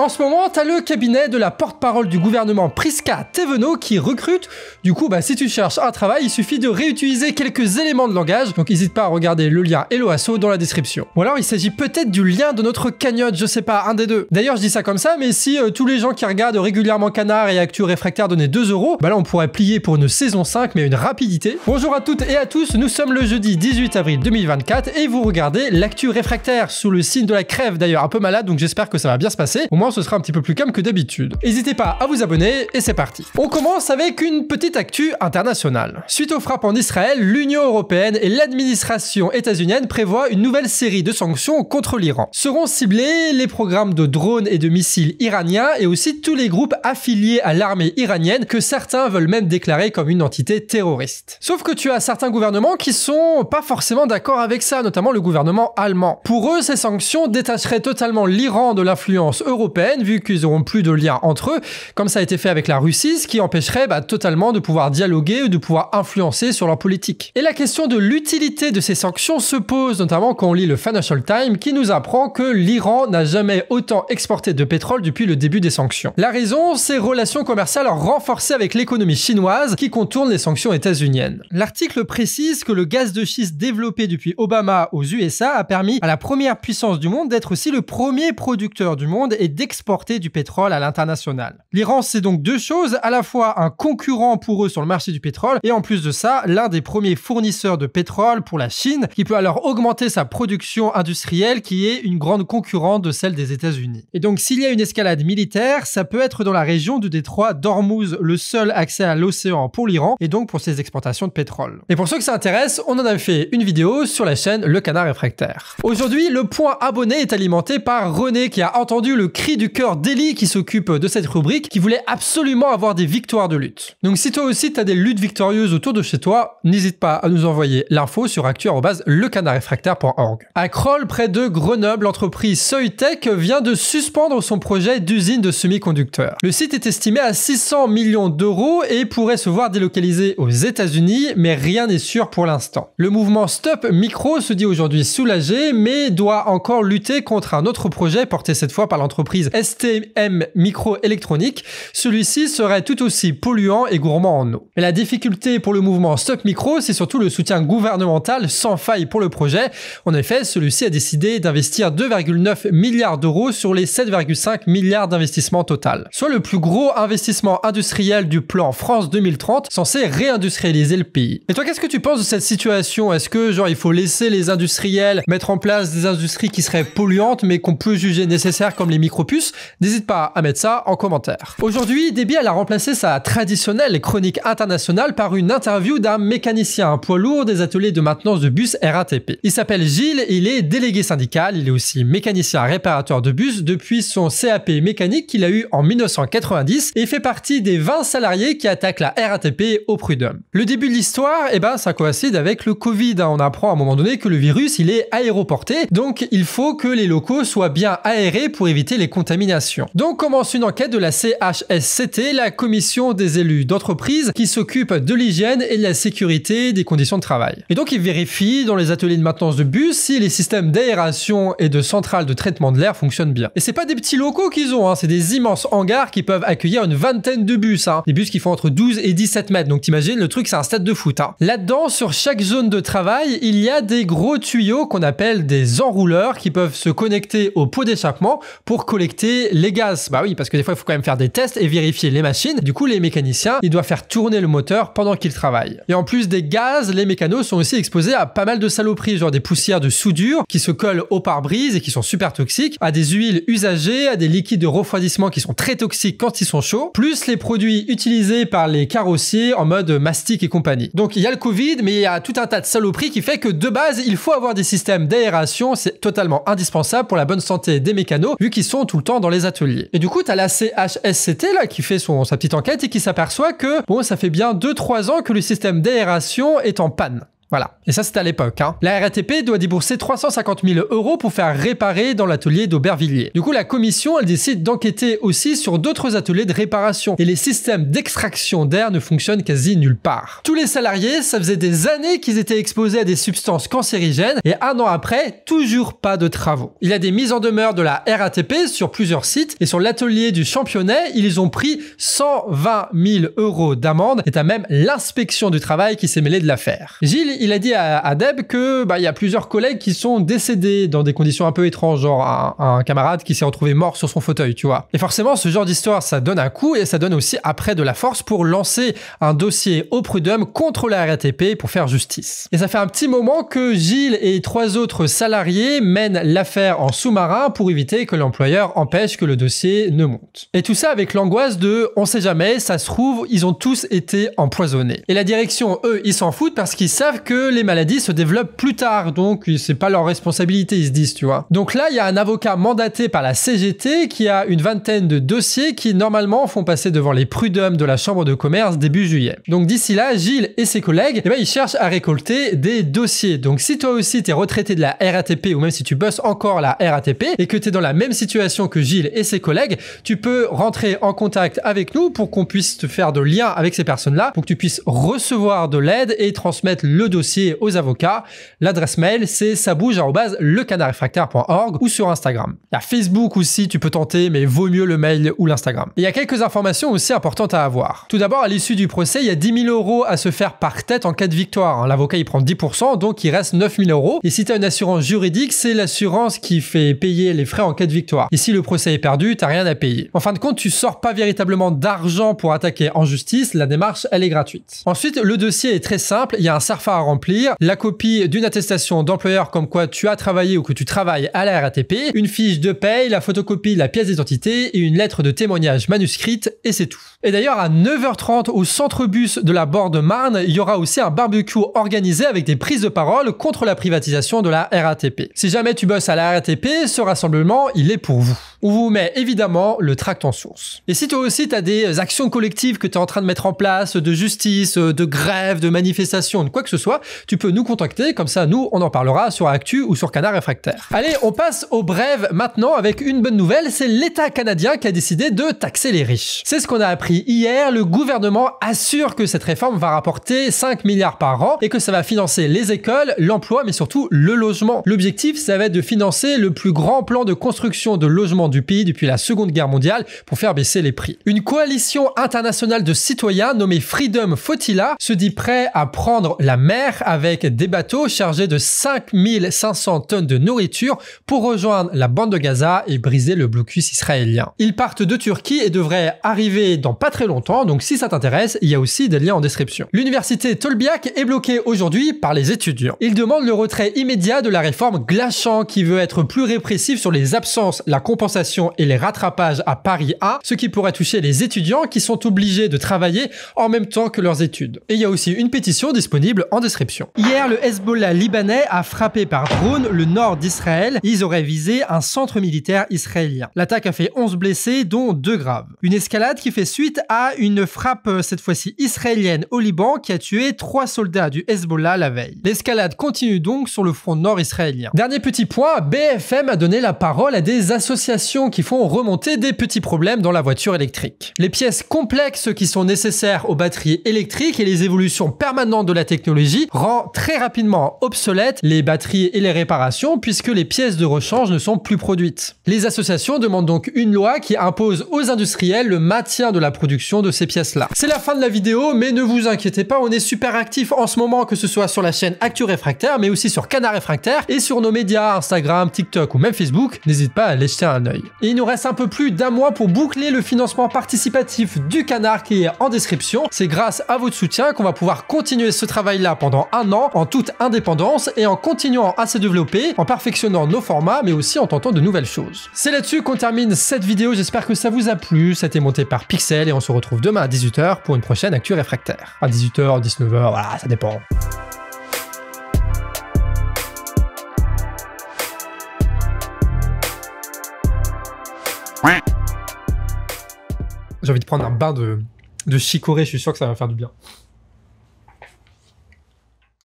En ce moment, t'as le cabinet de la porte-parole du gouvernement Prisca Thévenot qui recrute. Du coup, si tu cherches un travail, il suffit de réutiliser quelques éléments de langage, donc n'hésite pas à regarder le lien Hello Asso dans la description. Ou alors il s'agit peut-être du lien de notre cagnotte, je sais pas, un des deux. D'ailleurs, je dis ça comme ça, mais si tous les gens qui regardent régulièrement Canard et Actu Réfractaire donnaient 2 €, là on pourrait plier pour une saison 5, mais une rapidité. Bonjour à toutes et à tous, nous sommes le jeudi 18 avril 2024 et vous regardez l'Actu Réfractaire sous le signe de la crève, d'ailleurs un peu malade, donc j'espère que ça va bien se passer. Au moins ce sera un petit peu plus calme que d'habitude. N'hésitez pas à vous abonner et c'est parti. On commence avec une petite actu internationale. Suite aux frappes en Israël, l'Union européenne et l'administration états-unienne prévoient une nouvelle série de sanctions contre l'Iran. Seront ciblés les programmes de drones et de missiles iraniens et aussi tous les groupes affiliés à l'armée iranienne que certains veulent même déclarer comme une entité terroriste. Sauf que tu as certains gouvernements qui sont pas forcément d'accord avec ça, notamment le gouvernement allemand. Pour eux, ces sanctions détacheraient totalement l'Iran de l'influence européenne vu qu'ils n'auront plus de lien entre eux, comme ça a été fait avec la Russie, ce qui empêcherait totalement de pouvoir dialoguer ou de pouvoir influencer sur leur politique. Et la question de l'utilité de ces sanctions se pose, notamment quand on lit le Financial Times qui nous apprend que l'Iran n'a jamais autant exporté de pétrole depuis le début des sanctions. La raison, c'est relations commerciales renforcées avec l'économie chinoise qui contourne les sanctions états-uniennes. L'article précise que le gaz de schiste développé depuis Obama aux USA a permis à la première puissance du monde d'être aussi le premier producteur du monde et d'exporter du pétrole à l'international. L'Iran, c'est donc deux choses, à la fois un concurrent pour eux sur le marché du pétrole et en plus de ça, l'un des premiers fournisseurs de pétrole pour la Chine qui peut alors augmenter sa production industrielle qui est une grande concurrente de celle des États-Unis. Et donc s'il y a une escalade militaire, ça peut être dans la région du détroit d'Ormuz, le seul accès à l'océan pour l'Iran et donc pour ses exportations de pétrole. Et pour ceux que ça intéresse, on en a fait une vidéo sur la chaîne Le Canard Réfractaire. Aujourd'hui, le point abonné est alimenté par René qui a entendu le cri du cœur d'Eli qui s'occupe de cette rubrique, qui voulait absolument avoir des victoires de lutte. Donc si toi aussi t'as des luttes victorieuses autour de chez toi, n'hésite pas à nous envoyer l'info sur actu@lecanardréfractaire.org. À Crolles, près de Grenoble, l'entreprise Soitec vient de suspendre son projet d'usine de semi-conducteurs. Le site est estimé à 600 millions d'euros et pourrait se voir délocalisé aux États-Unis, mais rien n'est sûr pour l'instant. Le mouvement Stop Micro se dit aujourd'hui soulagé, mais doit encore lutter contre un autre projet porté cette fois par l'entreprise STM Microélectronique. Celui-ci serait tout aussi polluant et gourmand en eau. Et la difficulté pour le mouvement Stop Micro, c'est surtout le soutien gouvernemental sans faille pour le projet. En effet, celui-ci a décidé d'investir 2,9 milliards d'euros sur les 7,5 milliards d'investissement total. Soit le plus gros investissement industriel du plan France 2030, censé réindustrialiser le pays. Et toi, qu'est-ce que tu penses de cette situation? Est-ce que il faut laisser les industriels mettre en place des industries qui seraient polluantes mais qu'on peut juger nécessaires comme les micropuces? N'hésite pas à mettre ça en commentaire. Aujourd'hui, Déby a remplacé sa traditionnelle chronique internationale par une interview d'un mécanicien, un poids lourd des ateliers de maintenance de bus RATP. Il s'appelle Gilles et il est délégué syndical, il est aussi mécanicien réparateur de bus depuis son CAP mécanique qu'il a eu en 1990 et fait partie des 20 salariés qui attaquent la RATP au prud'homme. Le début de l'histoire, ça coïncide avec le Covid. On apprend à un moment donné que le virus, il est aéroporté, donc il faut que les locaux soient bien aérés pour éviter les contaminations. Donc commence une enquête de la CHSCT, la commission des élus d'entreprise qui s'occupe de l'hygiène et de la sécurité des conditions de travail. Et donc ils vérifient dans les ateliers de maintenance de bus si les systèmes d'aération et de centrales de traitement de l'air fonctionnent bien. Et c'est pas des petits locaux qu'ils ont, c'est des immenses hangars qui peuvent accueillir une vingtaine de bus, des bus qui font entre 12 et 17 mètres, donc t'imagines le truc c'est un stade de foot. Là-dedans, sur chaque zone de travail, il y a des gros tuyaux qu'on appelle des enrouleurs qui peuvent se connecter au pot d'échappement pour collecter les gaz. Oui, parce que des fois il faut quand même faire des tests et vérifier les machines. Du coup, les mécaniciens, ils doivent faire tourner le moteur pendant qu'ils travaillent. Et en plus des gaz, les mécanos sont aussi exposés à pas mal de saloperies, genre des poussières de soudure qui se collent au pare-brise et qui sont super toxiques, à des huiles usagées, à des liquides de refroidissement qui sont très toxiques quand ils sont chauds, plus les produits utilisés par les carrossiers en mode mastic et compagnie. Donc il y a le Covid, mais il y a tout un tas de saloperies qui fait que de base, il faut avoir des systèmes d'aération, c'est totalement indispensable pour la bonne santé des mécanos, vu qu'ils sont tout le temps dans les ateliers. Et du coup, t'as la CHSCT là qui fait sa petite enquête et qui s'aperçoit que ça fait bien 2-3 ans que le système d'aération est en panne. Voilà. Et ça, c'était à l'époque. Hein. La RATP doit débourser 350 000 € pour faire réparer dans l'atelier d'Aubervilliers. Du coup, la commission, elle décide d'enquêter aussi sur d'autres ateliers de réparation. Et les systèmes d'extraction d'air ne fonctionnent quasi nulle part. Tous les salariés, ça faisait des années qu'ils étaient exposés à des substances cancérigènes et un an après, toujours pas de travaux. Il y a des mises en demeure de la RATP sur plusieurs sites et sur l'atelier du Championnet, ils ont pris 120 000 € d'amende et t'as même l'inspection du travail qui s'est mêlée de l'affaire. Gilles, il a dit à Deb que il y a plusieurs collègues qui sont décédés dans des conditions un peu étranges, genre un camarade qui s'est retrouvé mort sur son fauteuil, tu vois. Et forcément, ce genre d'histoire, ça donne un coup et ça donne aussi après de la force pour lancer un dossier au prud'homme contre la RATP pour faire justice. Et ça fait un petit moment que Gilles et 3 autres salariés mènent l'affaire en sous-marin pour éviter que l'employeur empêche que le dossier ne monte. Et tout ça avec l'angoisse de on sait jamais, ça se trouve, ils ont tous été empoisonnés. Et la direction, eux, ils s'en foutent parce qu'ils savent que les maladies se développent plus tard, donc c'est pas leur responsabilité, ils se disent, tu vois. Donc là, il y a un avocat mandaté par la CGT qui a une vingtaine de dossiers qui normalement font passer devant les prud'hommes de la chambre de commerce début juillet. Donc d'ici là, Gilles et ses collègues, ils cherchent à récolter des dossiers. Donc si toi aussi t'es retraité de la RATP ou même si tu bosses encore la RATP et que t'es dans la même situation que Gilles et ses collègues, tu peux rentrer en contact avec nous pour qu'on puisse te faire de lien avec ces personnes-là, pour que tu puisses recevoir de l'aide et transmettre le dossier aux avocats. L'adresse mail, c'est sabouge@lecanardrefractaire.org ou sur Instagram. Il y a Facebook aussi, tu peux tenter, mais vaut mieux le mail ou l'Instagram. Et il y a quelques informations aussi importantes à avoir. Tout d'abord, à l'issue du procès, il y a 10 000 € à se faire par tête en cas de victoire. L'avocat, il prend 10%, donc il reste 9 000 €. Et si tu as une assurance juridique, c'est l'assurance qui fait payer les frais en cas de victoire. Et si le procès est perdu, t'as rien à payer. En fin de compte, tu sors pas véritablement d'argent pour attaquer en justice, la démarche, elle est gratuite. Ensuite, le dossier est très simple, il y a un CERFA à remplir, la copie d'une attestation d'employeur comme quoi tu as travaillé ou que tu travailles à la RATP, une fiche de paye, la photocopie de la pièce d'identité et une lettre de témoignage manuscrite, et c'est tout. Et d'ailleurs, à 9h30 au centre bus de la Borde-Marne, il y aura aussi un barbecue organisé avec des prises de parole contre la privatisation de la RATP. Si jamais tu bosses à la RATP, ce rassemblement, il est pour vous. On vous met évidemment le tract en source. Et si toi aussi tu as des actions collectives que tu es en train de mettre en place, de justice, de grève, de manifestation, de quoi que ce soit, tu peux nous contacter, comme ça nous on en parlera sur Actu ou sur Canard Réfractaire. Allez, on passe aux brèves maintenant avec une bonne nouvelle, c'est l'État canadien qui a décidé de taxer les riches. C'est ce qu'on a appris hier, le gouvernement assure que cette réforme va rapporter 5 milliards par an et que ça va financer les écoles, l'emploi mais surtout le logement. L'objectif ça va être de financer le plus grand plan de construction de logements du pays depuis la Seconde Guerre mondiale pour faire baisser les prix. Une coalition internationale de citoyens nommée Freedom Flotilla se dit prêt à prendre la mer avec des bateaux chargés de 5500 tonnes de nourriture pour rejoindre la bande de Gaza et briser le blocus israélien. Ils partent de Turquie et devraient arriver dans pas très longtemps, donc si ça t'intéresse, il y a aussi des liens en description. L'université Tolbiac est bloquée aujourd'hui par les étudiants. Ils demandent le retrait immédiat de la réforme Glachant qui veut être plus répressive sur les absences, la compensation et les rattrapages à Paris 1, ce qui pourrait toucher les étudiants qui sont obligés de travailler en même temps que leurs études. Et il y a aussi une pétition disponible en description. Hier, le Hezbollah libanais a frappé par drone le nord d'Israël. Ils auraient visé un centre militaire israélien. L'attaque a fait 11 blessés, dont 2 graves. Une escalade qui fait suite à une frappe, cette fois-ci israélienne, au Liban, qui a tué 3 soldats du Hezbollah la veille. L'escalade continue donc sur le front nord israélien. Dernier petit point, BFM a donné la parole à des associations qui font remonter des petits problèmes dans la voiture électrique. Les pièces complexes qui sont nécessaires aux batteries électriques et les évolutions permanentes de la technologie rend très rapidement obsolètes les batteries et les réparations puisque les pièces de rechange ne sont plus produites. Les associations demandent donc une loi qui impose aux industriels le maintien de la production de ces pièces-là. C'est la fin de la vidéo, mais ne vous inquiétez pas, on est super actifs en ce moment, que ce soit sur la chaîne Actu Réfractaire, mais aussi sur Canard Réfractaire et sur nos médias Instagram, TikTok ou même Facebook. N'hésite pas à aller jeter un œil. Et il nous reste un peu plus d'un mois pour boucler le financement participatif du Canard qui est en description. C'est grâce à votre soutien qu'on va pouvoir continuer ce travail-là pendant un an en toute indépendance et en continuant à se développer, en perfectionnant nos formats, mais aussi en tentant de nouvelles choses. C'est là-dessus qu'on termine cette vidéo. J'espère que ça vous a plu. Ça a été monté par Pixel et on se retrouve demain à 18h pour une prochaine Actu Réfractaire. À 18h, 19h, voilà, ça dépend. J'ai envie de prendre un bain de chicorée, je suis sûr que ça va faire du bien.